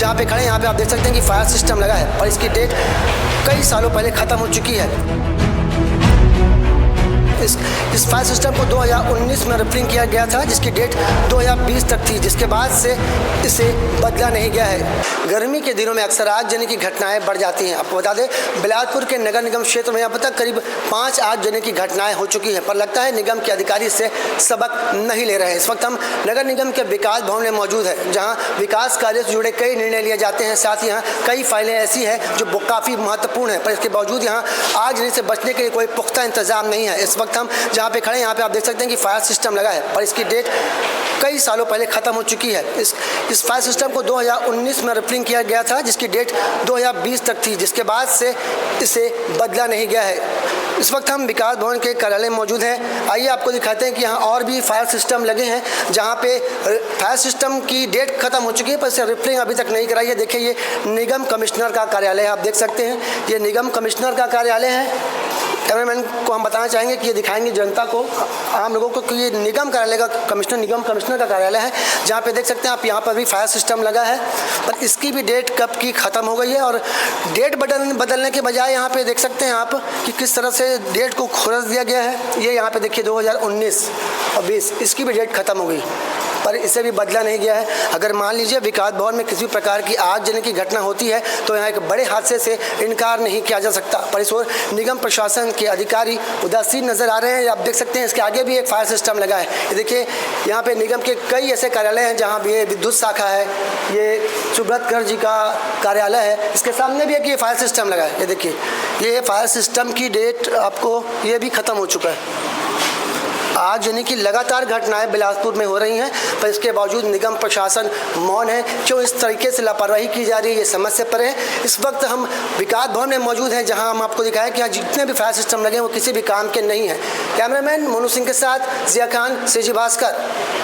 जहाँ पे खड़े हैं यहाँ पे आप देख सकते हैं कि फायर सिस्टम लगा है और इसकी डेट कई सालों पहले ख़त्म हो चुकी है। इस फायर सिस्टम को 2019 में रिपेयरिंग किया गया था, जिसकी डेट 2020 तक थी, जिसके बाद से इसे बदला नहीं गया है। गर्मी के दिनों में अक्सर आगजनी की घटनाएं बढ़ जाती हैं। आपको बता दें, बिलासपुर के नगर निगम क्षेत्र में यहाँ तक करीब 5 आगजनी की घटनाएं हो चुकी हैं, पर लगता है निगम के अधिकारी इससे सबक नहीं ले रहे हैं। इस वक्त हम नगर निगम के विकास भवन में मौजूद है, जहाँ विकास कार्य से जुड़े कई निर्णय लिए जाते हैं। साथ ही यहाँ कई फाइलें ऐसी हैं जो काफ़ी महत्वपूर्ण है, पर इसके बावजूद यहाँ आगजनी से बचने के लिए कोई पुख्ता इंतजाम नहीं है। इस वक्त हम जहाँ पे खड़े हैं यहाँ पे आप देख सकते हैं कि फायर सिस्टम लगा है और इसकी डेट कई सालों पहले ख़त्म हो चुकी है। इस फायर सिस्टम को 2019 में रिपेयरिंग किया गया था, जिसकी डेट 2020 तक थी, जिसके बाद से इसे बदला नहीं गया है। इस वक्त हम विकास भवन के कार्यालय में मौजूद हैं। आइए आपको दिखाते हैं कि यहाँ और भी फायर सिस्टम लगे हैं, जहाँ पे फायर सिस्टम की डेट खत्म हो चुकी है, पर इसे रिपेयरिंग अभी तक नहीं कराई है। देखिए, ये निगम कमिश्नर का कार्यालय है, आप देख सकते हैं, ये निगम कमिश्नर का कार्यालय है। कैमरामैन को हम बताना चाहेंगे कि ये दिखाएंगे जनता को, आम लोगों को, कि ये निगम कार्यालय का निगम कमिश्नर का कार्यालय है, जहाँ पे देख सकते हैं आप, यहाँ पर भी फायर सिस्टम लगा है, पर इसकी भी डेट कब की ख़त्म हो गई है। और डेट बदलने के बजाय यहाँ पे देख सकते हैं आप कि किस तरह से डेट को खोज दिया गया है। ये यहाँ पे देखिए 2019 और 20, इसकी भी डेट ख़त्म हो गई, पर इसे भी बदला नहीं गया है। अगर मान लीजिए विकास भवन में किसी प्रकार की आगजनी की घटना होती है तो यहाँ एक बड़े हादसे से इनकार नहीं किया जा सकता, पर इस ओर निगम प्रशासन के अधिकारी उदासीन नजर आ रहे हैं। आप देख सकते हैं इसके आगे भी एक फायर सिस्टम लगा है। ये देखिए, यहाँ पे निगम के कई ऐसे कार्यालय हैं जहाँ भी ये विद्युत शाखा है, ये सुब्रत जी का कार्यालय है, इसके सामने भी एक ये फायर सिस्टम लगा है। ये देखिए, ये फायर सिस्टम की डेट आपको ये भी ख़त्म हो चुका है। आगजनी की लगातार घटनाएं बिलासपुर में हो रही हैं, पर इसके बावजूद निगम प्रशासन मौन है। क्यों इस तरीके से लापरवाही की जा रही है, ये समझ से परे है। इस वक्त हम विकास भवन में मौजूद हैं, जहां हम आपको दिखाएं कि यहाँ जितने भी फायर सिस्टम लगे हैं वो किसी भी काम के नहीं हैं। कैमरामैन मोनू सिंह के साथ जिया खान, CG भास्कर।